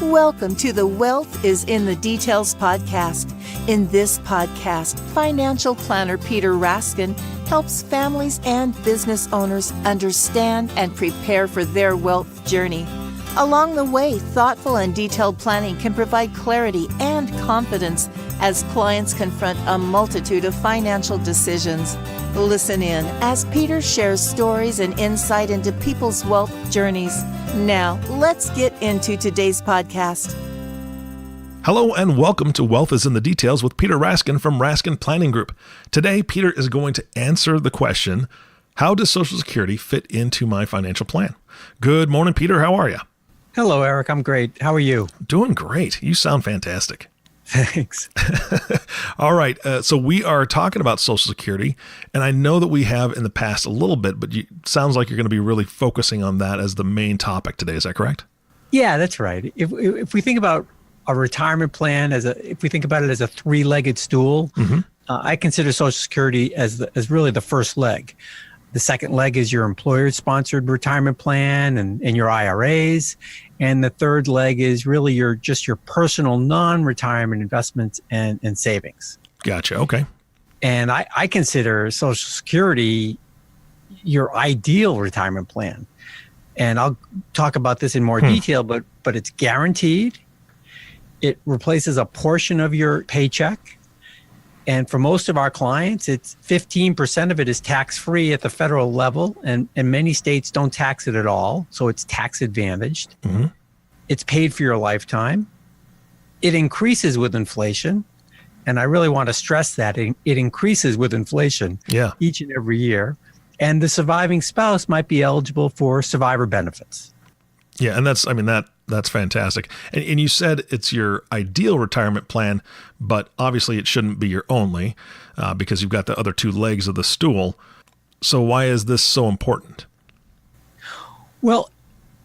Welcome to the Wealth is in the Details podcast. In this podcast, financial planner Peter Raskin helps families and business owners understand and prepare for their wealth journey. Along the way, thoughtful and detailed planning can provide clarity and confidence as clients confront a multitude of financial decisions. Listen in as Peter shares stories and insight into people's wealth journeys. Now, let's get into today's podcast. Hello and welcome to Wealth is in the Details with Peter Raskin from Raskin Planning Group. Today, Peter is going to answer the question, how does Social Security fit into my financial plan? Good morning, Peter. How are you? Hello, Eric. I'm great. How are you? Doing great. You sound fantastic. Thanks. All right. So we are talking about Social Security, and I know that we have in the past a little bit, but it sounds like you're going to be really focusing on that as the main topic today. Is that correct? Yeah, that's right. If we think about a retirement plan if we think about it as a three-legged stool, I consider Social Security as really the first leg. The second leg is your employer-sponsored retirement plan and your IRAs. And the third leg is really your personal non-retirement investments and savings. Gotcha. Okay. And I consider Social Security your ideal retirement plan. And I'll talk about this in more detail, but it's guaranteed. It replaces a portion of your paycheck. And for most of our clients, it's 15% of it is tax-free at the federal level, and many states don't tax it at all, so it's tax-advantaged. Mm-hmm. It's paid for your lifetime. It increases with inflation, and I really want to stress that. It increases with inflation each and every year, and the surviving spouse might be eligible for survivor benefits. Yeah, and that's fantastic. And you said it's your ideal retirement plan, but obviously it shouldn't be your only because you've got the other two legs of the stool. So why is this so important? Well,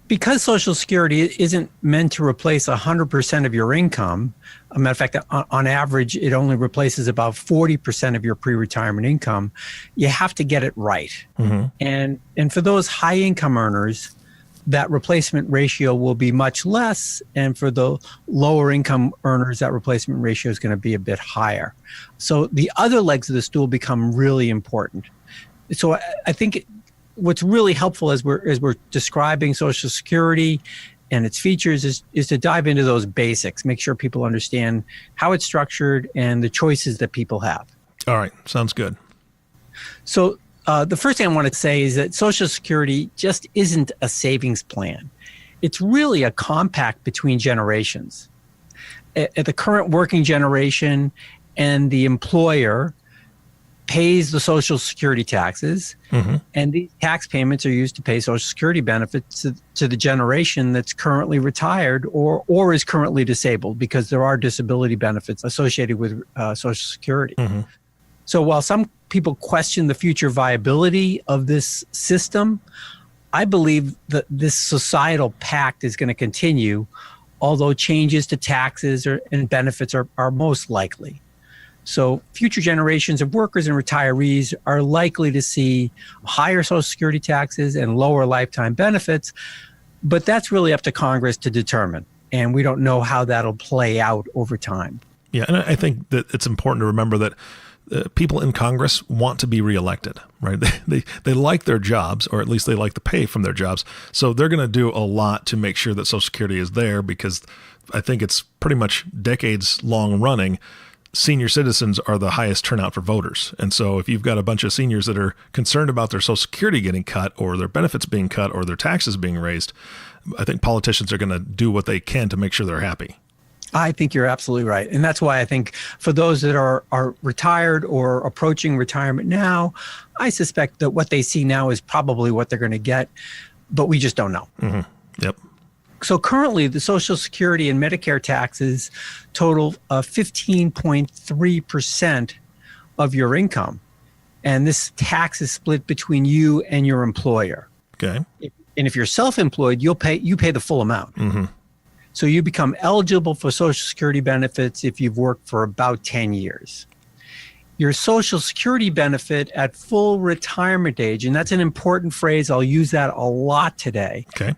because Social Security isn't meant to replace 100% of your income. As a matter of fact, on average, it only replaces about 40% of your pre-retirement income. You have to get it right. Mm-hmm. And for those high income earners, that replacement ratio will be much less. And for the lower income earners, that replacement ratio is going to be a bit higher. So the other legs of the stool become really important. So I think what's really helpful as we're describing Social Security and its features is to dive into those basics, make sure people understand how it's structured and the choices that people have. All right. Sounds good. So the first thing I want to say is that Social Security just isn't a savings plan. It's really a compact between generations. At the current working generation, and the employer pays the Social Security taxes, and these tax payments are used to pay Social Security benefits to the generation that's currently retired or is currently disabled, because there are disability benefits associated with Social Security. Mm-hmm. So while some people question the future viability of this system, I believe that this societal pact is going to continue, although changes to taxes and benefits are most likely. So future generations of workers and retirees are likely to see higher Social Security taxes and lower lifetime benefits, but that's really up to Congress to determine, and we don't know how that'll play out over time. Yeah, and I think that it's important to remember that people in Congress want to be reelected, right? They like their jobs, or at least they like the pay from their jobs. So they're going to do a lot to make sure that Social Security is there, because I think it's pretty much decades long running. Senior citizens are the highest turnout for voters. And so if you've got a bunch of seniors that are concerned about their Social Security getting cut, or their benefits being cut, or their taxes being raised, I think politicians are going to do what they can to make sure they're happy. I think you're absolutely right. And that's why I think for those that are retired or approaching retirement now, I suspect that what they see now is probably what they're going to get, but we just don't know. Mm-hmm. Yep. So currently, the Social Security and Medicare taxes total 15.3% of your income. And this tax is split between you and your employer. Okay. And if you're self-employed, you pay the full amount. Mm-hmm. So you become eligible for Social Security benefits if you've worked for about 10 years. Your Social Security benefit at full retirement age, and that's an important phrase, I'll use that a lot today. Okay.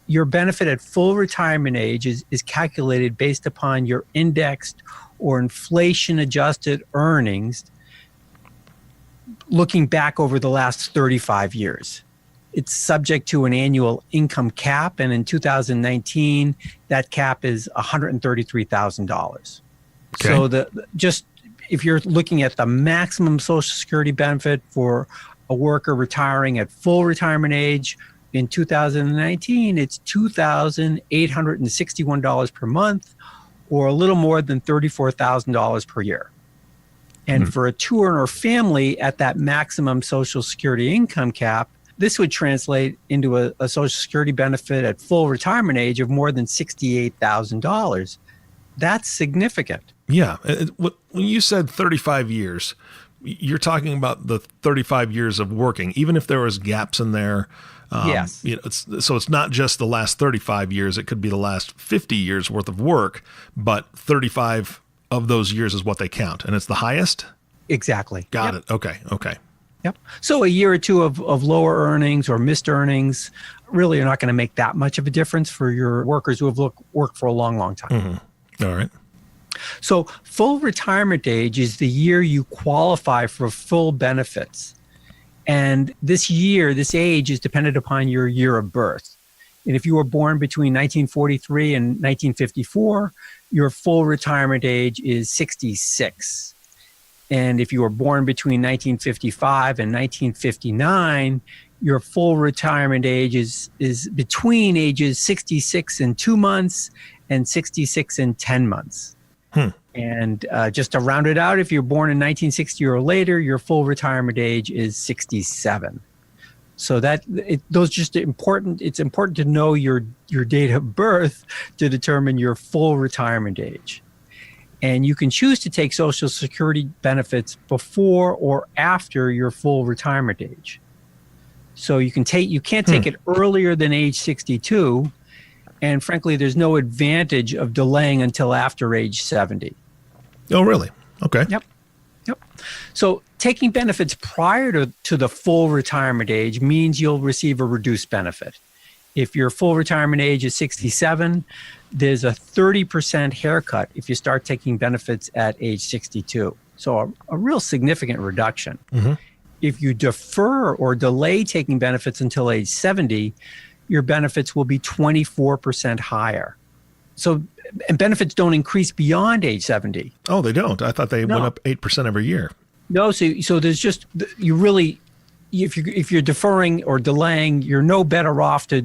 your benefit at full retirement age is calculated based upon your indexed or inflation adjusted earnings looking back over the last 35 years. It's subject to an annual income cap, and in 2019, that cap is $133,000. Okay. So just if you're looking at the maximum Social Security benefit for a worker retiring at full retirement age in 2019, it's $2,861 per month, or a little more than $34,000 per year. And for a two-earner family at that maximum Social Security income cap, this would translate into a Social Security benefit at full retirement age of more than $68,000. That's significant. Yeah. When you said 35 years, you're talking about the 35 years of working, even if there was gaps in there. Yes. So it's not just the last 35 years. It could be the last 50 years worth of work, but 35 of those years is what they count. And it's the highest? Exactly. Got it. Okay. Yep. So a year or two of lower earnings or missed earnings really are not going to make that much of a difference for your workers who have worked for a long, long time. Mm-hmm. All right. So full retirement age is the year you qualify for full benefits. And this age is dependent upon your year of birth. And if you were born between 1943 and 1954, your full retirement age is 66. And if you were born between 1955 and 1959, your full retirement age is between ages 66 and 2 months and 66 and 10 months. And just to round it out, if you're born in 1960 or later, your full retirement age is 67. So it's important to know your date of birth to determine your full retirement age. And you can choose to take Social Security benefits before or after your full retirement age. So you can't take it earlier than age 62. And frankly, there's no advantage of delaying until after age 70. Oh, really? Okay. Yep. So taking benefits prior to the full retirement age means you'll receive a reduced benefit. If your full retirement age is 67, there's a 30% haircut if you start taking benefits at age 62. So a real significant reduction. Mm-hmm. If you defer or delay taking benefits until age 70, your benefits will be 24% higher. So, and benefits don't increase beyond age 70. Oh, they don't? I thought they went up 8% every year. No, so there's just, you really, if you're deferring or delaying, you're no better off to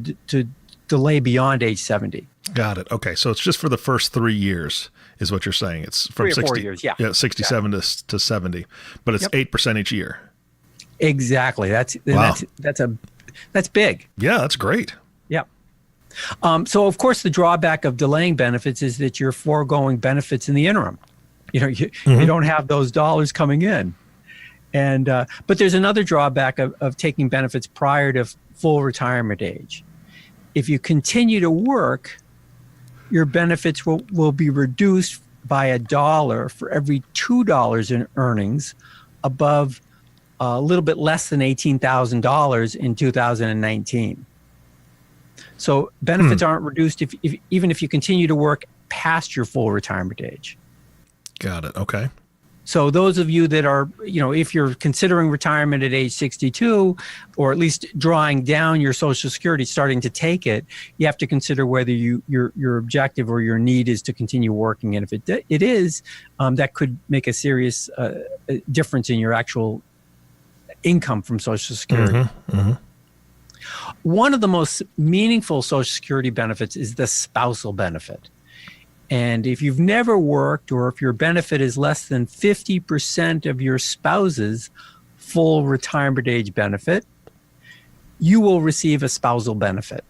delay beyond age 70. Got it. Okay, so it's just for the first 3 years is what you're saying. It's from 3 or 4 years, yeah. 67 to 70, but it's 8% each year. Exactly. That's big. Yeah, that's great. Yep. So of course the drawback of delaying benefits is that you're foregoing benefits in the interim. You don't have those dollars coming in. And but there's another drawback of taking benefits prior to full retirement age. If you continue to work, your benefits will be reduced by $1 for every $2 in earnings above a little bit less than $18,000 in 2019. So benefits aren't reduced even if you continue to work past your full retirement age. Got it. Okay. So those of you that are, if you're considering retirement at age 62, or at least drawing down your Social Security, starting to take it, you have to consider whether your objective or your need is to continue working. And if it is, that could make a serious difference in your actual income from Social Security. Mm-hmm. Mm-hmm. One of the most meaningful Social Security benefits is the spousal benefit. And if you've never worked, or if your benefit is less than 50% of your spouse's full retirement age benefit, you will receive a spousal benefit.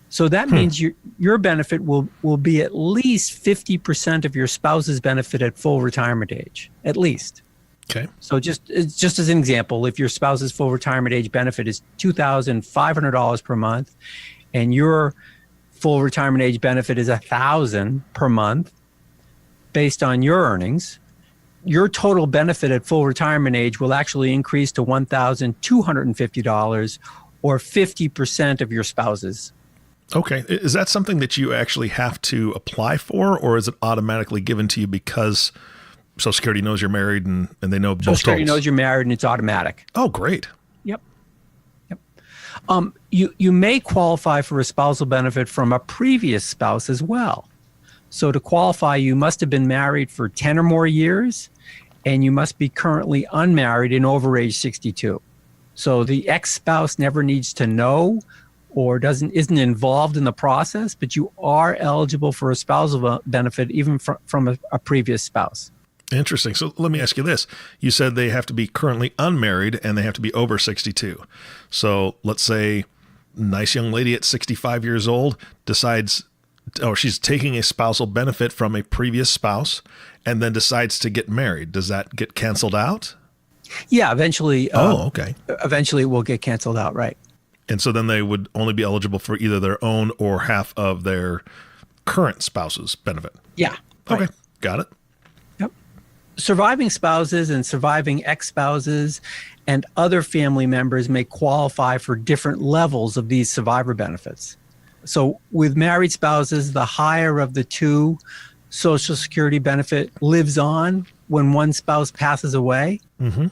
So that means your benefit will be at least 50% of your spouse's benefit at full retirement age, at least. Okay. So just as an example, if your spouse's full retirement age benefit is $2,500 per month, and your full retirement age benefit is $1,000 per month based on your earnings, your total benefit at full retirement age will actually increase to $1,250, or 50% of your spouse's Okay. Is that something that you actually have to apply for, or is it automatically given to you because Social Security knows you're married and they know both Social Security totals? knows you're married and it's automatic. Oh, great. Yep. You may qualify for a spousal benefit from a previous spouse as well. So to qualify, you must have been married for 10 or more years, and you must be currently unmarried and over age 62. So the ex-spouse never needs to know or isn't involved in the process, but you are eligible for a spousal benefit even from a previous spouse. Interesting. So let me ask you this. You said they have to be currently unmarried and they have to be over 62. So let's say nice young lady at 65 years old decides, she's taking a spousal benefit from a previous spouse and then decides to get married. Does that get canceled out? Yeah, eventually. Okay. Eventually it will get canceled out, right? And so then they would only be eligible for either their own or half of their current spouse's benefit. Yeah. Okay. Right. Got it. Surviving spouses and surviving ex-spouses and other family members may qualify for different levels of these survivor benefits. So with married spouses, the higher of the two Social Security benefit lives on when one spouse passes away. Mm-hmm.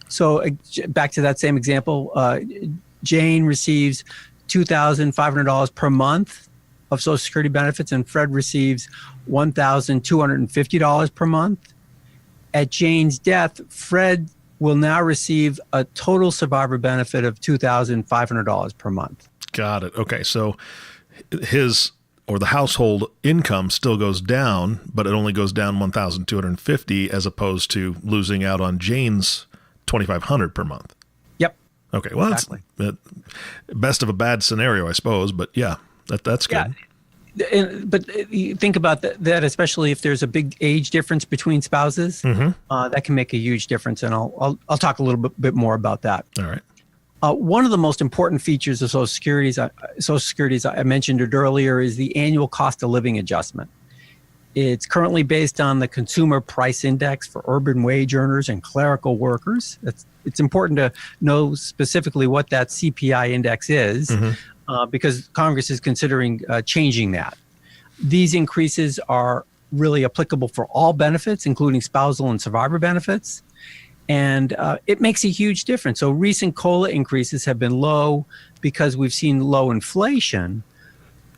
So back to that same example, Jane receives $2,500 per month of Social Security benefits, and Fred receives $1,250 per month. At Jane's death, Fred will now receive a total survivor benefit of $2,500 per month. Got it. Okay. So his or the household income still goes down, but it only goes down $1,250 as opposed to losing out on Jane's $2,500 per month. Yep. Okay. Well, exactly. That's best of a bad scenario, I suppose. But yeah, that's good. Yeah. But you think about that, especially if there's a big age difference between spouses, that can make a huge difference. And I'll talk a little bit more about that. All right. One of the most important features of Social Security, as I mentioned it earlier, is the annual cost of living adjustment. It's currently based on the Consumer Price Index for urban wage earners and clerical workers. It's important to know specifically what that CPI index is. Because Congress is considering changing that. These increases are really applicable for all benefits, including spousal and survivor benefits. And it makes a huge difference. So recent COLA increases have been low because we've seen low inflation.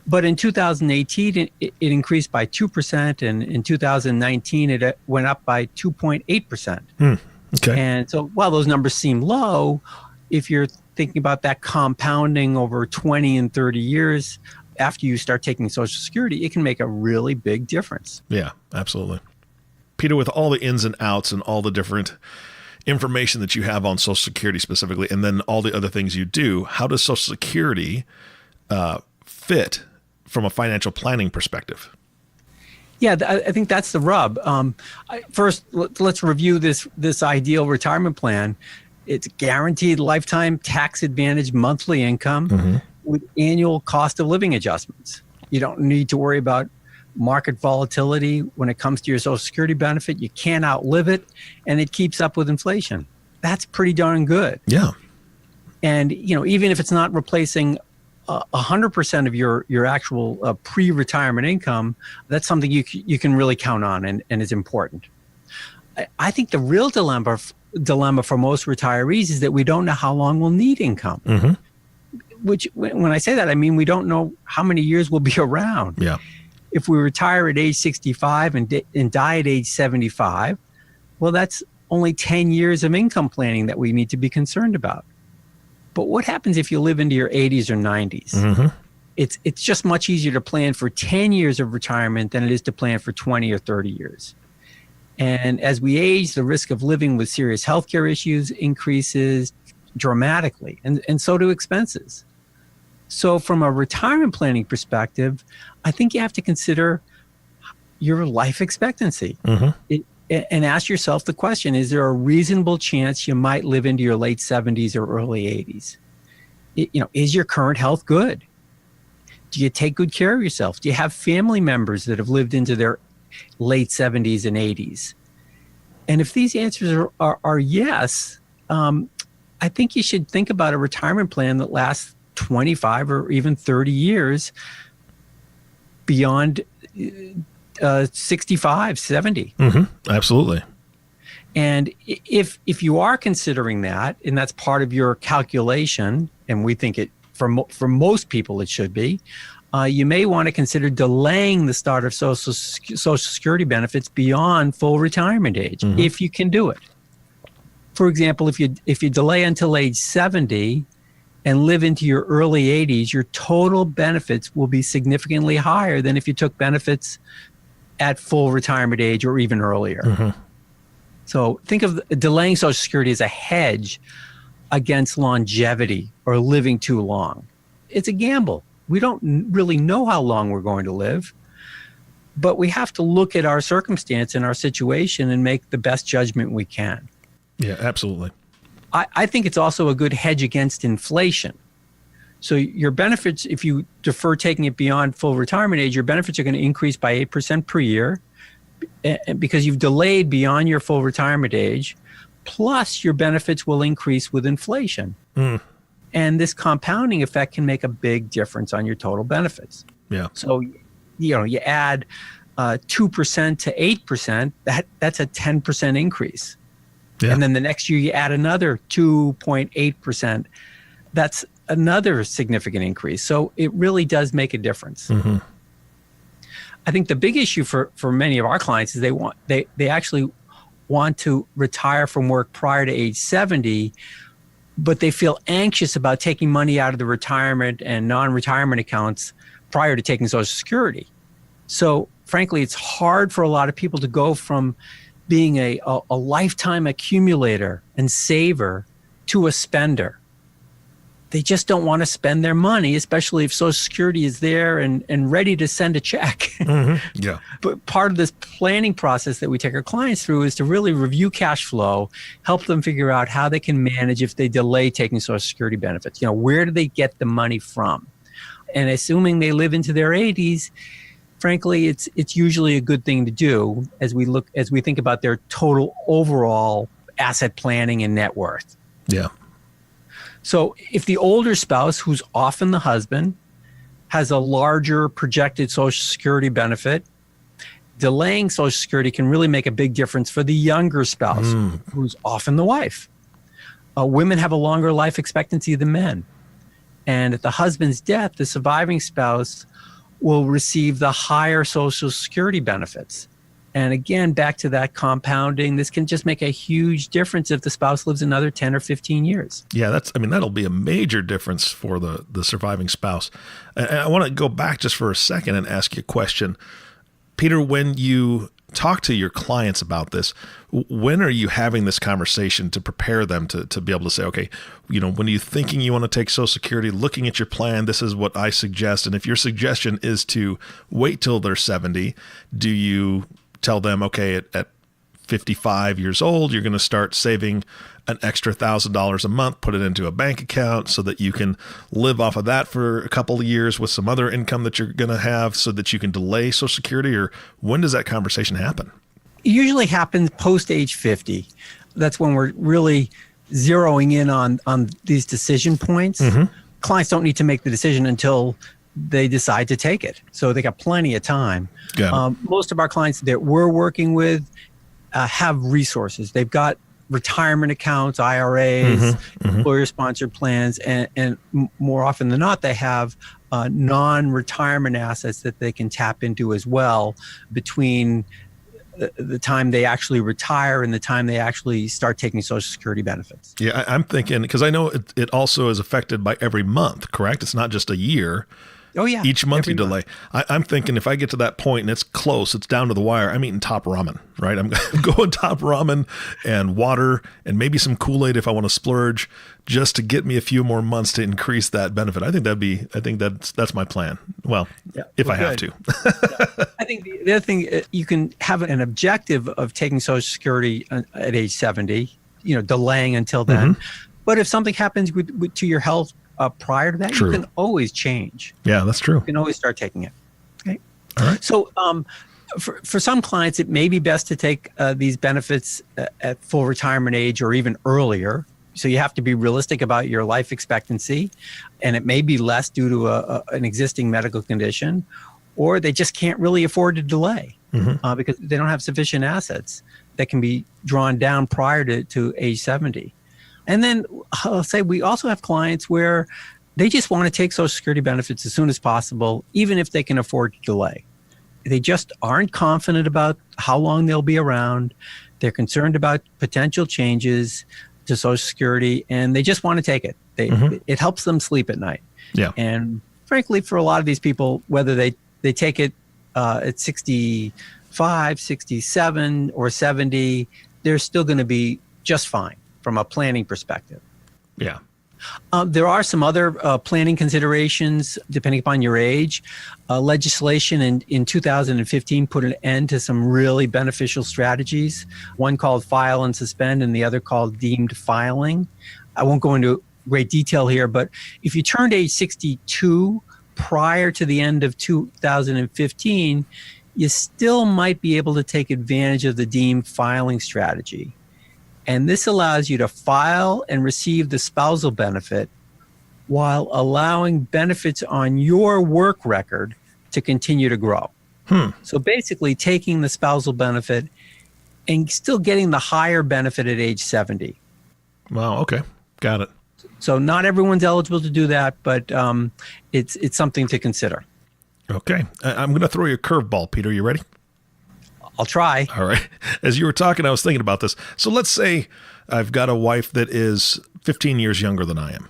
But in 2018, it increased by 2%. And in 2019, it went up by 2.8%. Okay. And so while those numbers seem low, if you're thinking about that compounding over 20 and 30 years after you start taking Social Security, it can make a really big difference. Yeah, absolutely. Peter, with all the ins and outs and all the different information that you have on Social Security specifically, and then all the other things you do, how does Social Security fit from a financial planning perspective? Yeah, I think that's the rub. First, let's review this ideal retirement plan. It's guaranteed lifetime tax advantage monthly income with annual cost of living adjustments. You don't need to worry about market volatility when it comes to your Social Security benefit. You can't outlive it, and it keeps up with inflation. That's pretty darn good. Yeah. And even if it's not replacing 100% of your actual pre-retirement income, that's something you can really count on and is important. I think the real dilemma for most retirees is that we don't know how long we'll need income. Which, when I say that, I mean we don't know how many years we'll be around. Yeah. If we retire at age 65 and die at age 75, well, that's only 10 years of income planning that we need to be concerned about. But what happens if you live into your 80s or 90s? It's just much easier to plan for 10 years of retirement than it is to plan for 20 or 30 years. And as we age, the risk of living with serious healthcare issues increases dramatically, and so do expenses. So from a retirement planning perspective, I think you have to consider your life expectancy and ask yourself the question, is there a reasonable chance you might live into your late 70s or early 80s? Is your current health good? Do you take good care of yourself? Do you have family members that have lived into their late 70s and 80s? And if these answers are yes, I think you should think about a retirement plan that lasts 25 or even 30 years beyond 65, 70. Absolutely. And if you are considering that, and that's part of your calculation, and we think it for most people it should be, you may want to consider delaying the start of Social Security benefits beyond full retirement age, if you can do it. For example, if you delay until age 70 and live into your early 80s, your total benefits will be significantly higher than if you took benefits at full retirement age or even earlier. So think of delaying Social Security as a hedge against longevity or living too long. It's a gamble. We don't really know how long we're going to live, but we have to look at our circumstance and our situation and make the best judgment we can. Yeah, absolutely. I think it's also a good hedge against inflation. So your benefits, if you defer taking it beyond full retirement age, your benefits are going to increase by 8% per year because you've delayed beyond your full retirement age, plus your benefits will increase with inflation. And this compounding effect can make a big difference on your total benefits. Yeah. So, you add 2% to 8%, that's a 10% increase. Yeah. And then the next year you add another 2.8%. That's another significant increase. So it really does make a difference. I think the big issue for many of our clients is they actually want to retire from work prior to age 70, but they feel anxious about taking money out of the retirement and non-retirement accounts prior to taking Social Security. So frankly, it's hard for a lot of people to go from being a lifetime accumulator and saver to a spender. They just don't want to spend their money, especially if Social Security is there and ready to send a check. Yeah. But part of this planning process that we take our clients through is to really review cash flow, help them figure out how they can manage if they delay taking Social Security benefits. Where do they get the money from? And assuming they live into their 80s, frankly, it's usually a good thing to do as we think about their total overall asset planning and net worth. Yeah. So if the older spouse, who's often the husband, has a larger projected Social Security benefit, delaying Social Security can really make a big difference for the younger spouse, who's often the wife. Women have a longer life expectancy than men. And at the husband's death, the surviving spouse will receive the higher Social Security benefits. And again, back to that compounding, this can just make a huge difference if the spouse lives another 10 or 15 years. Yeah, that'll be a major difference for the surviving spouse. And I want to go back just for a second and ask you a question. Peter, when you talk to your clients about this, when are you having this conversation to prepare them to be able to say, okay, when you're thinking you want to take Social Security, looking at your plan, this is what I suggest. And if your suggestion is to wait till they're 70, do you tell them, okay, at 55 years old, you're going to start saving an extra $1,000 a month, put it into a bank account so that you can live off of that for a couple of years with some other income that you're going to have so that you can delay Social Security? Or when does that conversation happen? It usually happens post age 50. That's when we're really zeroing in on these decision points. Clients don't need to make the decision until they decide to take it. So they got plenty of time. Most of our clients that we're working with have resources. They've got retirement accounts, IRAs, employer-sponsored plans, and more often than not, they have non-retirement assets that they can tap into as well between the time they actually retire and the time they actually start taking Social Security benefits. Yeah, I'm thinking, because I know it also is affected by every month, correct? It's not just a year. Oh, yeah. Each month you delay. I'm thinking if I get to that point and it's close, it's down to the wire, I'm eating top ramen, right? I'm going top ramen and water and maybe some Kool-Aid if I want to splurge just to get me a few more months to increase that benefit. I think that's my plan. Well, if I have to. I think the other thing, you can have an objective of taking Social Security at age 70, delaying until then. But if something happens to your health prior to that, you can always change. Yeah, that's true. You can always start taking it. Okay. All right. So for some clients, it may be best to take these benefits at full retirement age or even earlier. So you have to be realistic about your life expectancy, and it may be less due to an existing medical condition, or they just can't really afford to delay because they don't have sufficient assets that can be drawn down prior to age 70. And then I'll say we also have clients where they just want to take Social Security benefits as soon as possible, even if they can afford to delay. They just aren't confident about how long they'll be around. They're concerned about potential changes to Social Security, and they just want to take it. It helps them sleep at night. Yeah. And frankly, for a lot of these people, whether they take it at 65, 67, or 70, they're still going to be just fine from a planning perspective. Yeah. There are some other planning considerations depending upon your age. Legislation in 2015 put an end to some really beneficial strategies, one called file and suspend and the other called deemed filing. I won't go into great detail here, but if you turned age 62 prior to the end of 2015, you still might be able to take advantage of the deemed filing strategy. And this allows you to file and receive the spousal benefit while allowing benefits on your work record to continue to grow. So basically taking the spousal benefit and still getting the higher benefit at age 70. Wow. Okay. Got it. So not everyone's eligible to do that, but it's something to consider. Okay. I'm going to throw you a curveball, Peter. You ready? I'll try. All right. As you were talking, I was thinking about this. So let's say I've got a wife that is 15 years younger than I am.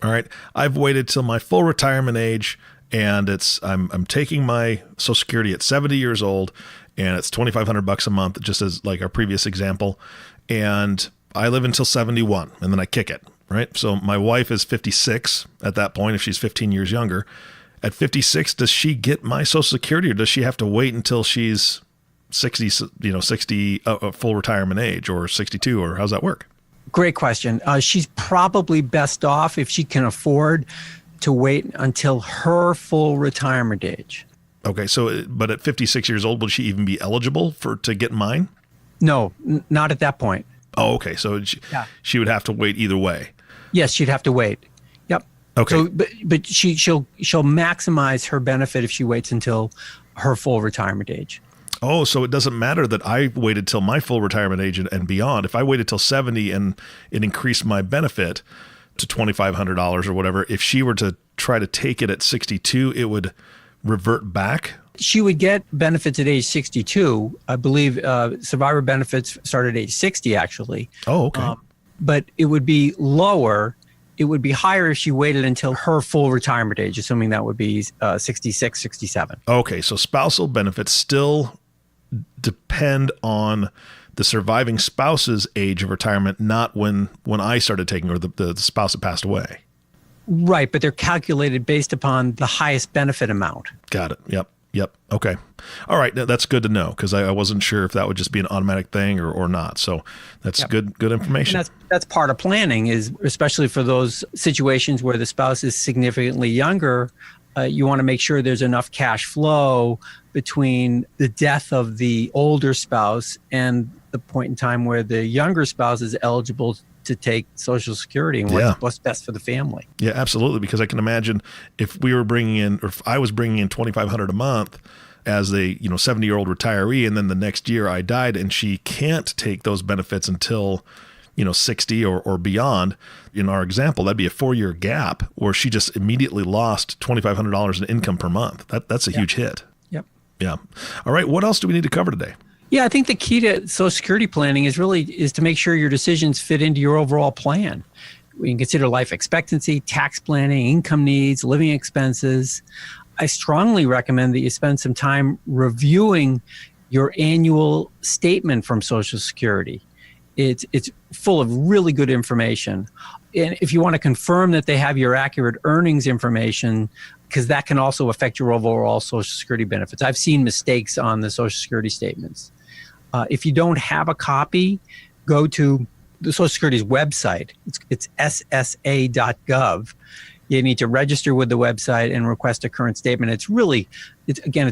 All right. I've waited till my full retirement age, and I'm taking my Social Security at 70 years old, and it's $2,500 a month, just as like our previous example. And I live until 71, and then I kick it. Right. So my wife is 56 at that point, if she's 15 years younger. At 56, does she get my Social Security, or does she have to wait until she's 60, full retirement age, or 62, or how's that work? Great question. She's probably best off if she can afford to wait until her full retirement age. Okay. So, but at 56 years old, will she even be eligible to get mine? No, not at that point. Oh, okay. So she would have to wait either way. Yes, she'd have to wait. Yep. Okay. So, but she'll maximize her benefit if she waits until her full retirement age. Oh, so it doesn't matter that I waited till my full retirement age and beyond. If I waited till 70 and it increased my benefit to $2,500 or whatever, if she were to try to take it at 62, it would revert back? She would get benefits at age 62. I believe survivor benefits start at age 60, actually. Oh, okay. But it would be lower. It would be higher if she waited until her full retirement age, assuming that would be 66, 67. Okay, so spousal benefits still depend on the surviving spouse's age of retirement, not when I started taking, or the spouse that passed away. Right, but they're calculated based upon the highest benefit amount. Got it. Yep. Okay. All right. That's good to know, because I wasn't sure if that would just be an automatic thing or not. So that's good information. And that's part of planning, is especially for those situations where the spouse is significantly younger. You want to make sure there's enough cash flow between the death of the older spouse and the point in time where the younger spouse is eligible to take Social Security, and what's best for the family. Yeah, absolutely. Because I can imagine if we were bringing in, or if I was bringing in $2,500 a month as a 70-year-old retiree, and then the next year I died and she can't take those benefits until 60 or beyond. In our example, that'd be a 4-year gap where she just immediately lost $2,500 in income per month. That's a huge hit. Yep. Yeah. All right. What else do we need to cover today? Yeah, I think the key to Social Security planning is to make sure your decisions fit into your overall plan. We can consider life expectancy, tax planning, income needs, living expenses. I strongly recommend that you spend some time reviewing your annual statement from Social Security. It's full of really good information. And if you want to confirm that they have your accurate earnings information, because that can also affect your overall Social Security benefits. I've seen mistakes on the Social Security statements. If you don't have a copy, go to the Social Security's website. It's ssa.gov. You need to register with the website and request a current statement. It's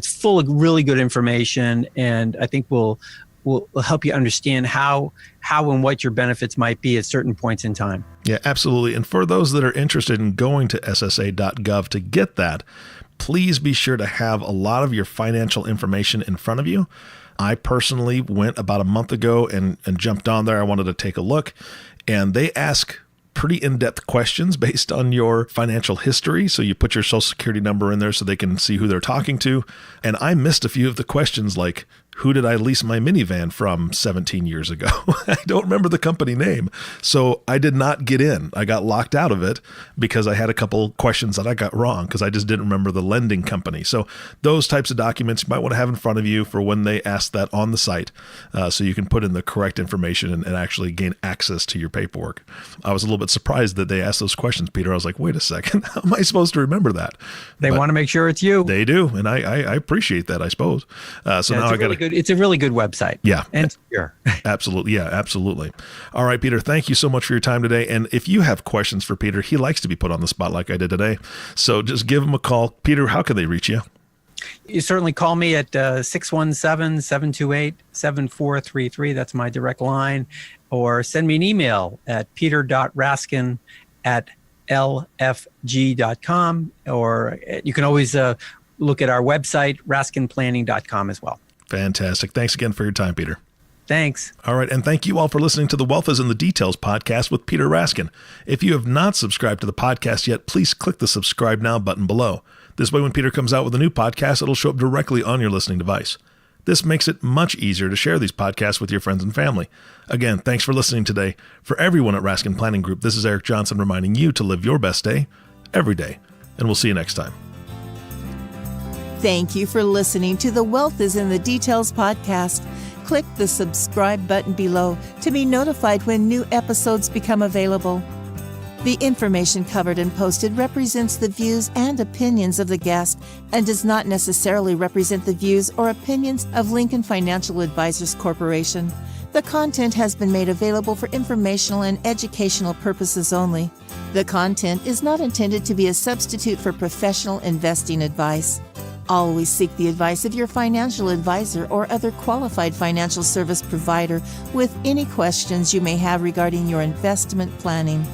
full of really good information, and I think will will help you understand how and what your benefits might be at certain points in time. Yeah, absolutely. And for those that are interested in going to ssa.gov to get that, please be sure to have a lot of your financial information in front of you. I personally went about a month ago and jumped on there. I wanted to take a look, and they ask pretty in-depth questions based on your financial history. So you put your social security number in there so they can see who they're talking to. And I missed a few of the questions, like, who did I lease my minivan from 17 years ago? I don't remember the company name. So I did not get in. I got locked out of it because I had a couple questions that I got wrong because I just didn't remember the lending company. So those types of documents you might want to have in front of you for when they ask that on the site, so you can put in the correct information and actually gain access to your paperwork. I was a little bit surprised that they asked those questions, Peter. I was like, wait a second, how am I supposed to remember that? They want to make sure it's you. They do. And I appreciate that, I suppose. So now I got to... It's a really good website. Yeah. And secure. Absolutely. Yeah, absolutely. All right, Peter, thank you so much for your time today. And if you have questions for Peter, he likes to be put on the spot like I did today. So just give him a call. Peter, how can they reach you? You certainly call me at 617-728-7433. That's my direct line. Or send me an email at peter.raskin@lfg.com. Or you can always look at our website, raskinplanning.com as well. Fantastic. Thanks again for your time, Peter. Thanks. All right. And thank you all for listening to the Wealth is in the Details podcast with Peter Raskin. If you have not subscribed to the podcast yet, please click the subscribe now button below. This way, when Peter comes out with a new podcast, it'll show up directly on your listening device. This makes it much easier to share these podcasts with your friends and family. Again, thanks for listening today. For everyone at Raskin Planning Group, this is Eric Johnson reminding you to live your best day every day. And we'll see you next time. Thank you for listening to the Wealth is in the Details podcast. Click the subscribe button below to be notified when new episodes become available. The information covered and posted represents the views and opinions of the guest and does not necessarily represent the views or opinions of Lincoln Financial Advisors Corporation. The content has been made available for informational and educational purposes only. The content is not intended to be a substitute for professional investing advice. Always seek the advice of your financial advisor or other qualified financial service provider with any questions you may have regarding your investment planning.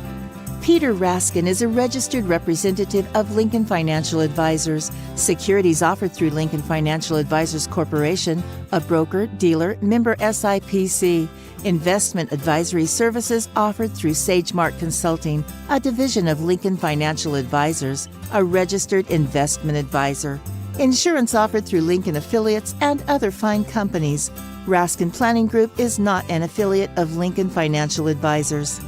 Peter Raskin is a registered representative of Lincoln Financial Advisors. Securities offered through Lincoln Financial Advisors Corporation, a broker, dealer, member SIPC. Investment advisory services offered through SageMark Consulting, a division of Lincoln Financial Advisors, a registered investment advisor. Insurance offered through Lincoln affiliates and other fine companies. Raskin Planning Group is not an affiliate of Lincoln Financial Advisors.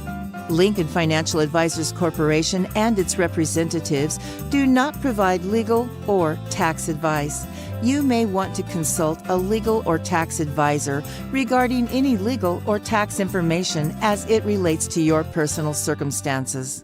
Lincoln Financial Advisors Corporation and its representatives do not provide legal or tax advice. You may want to consult a legal or tax advisor regarding any legal or tax information as it relates to your personal circumstances.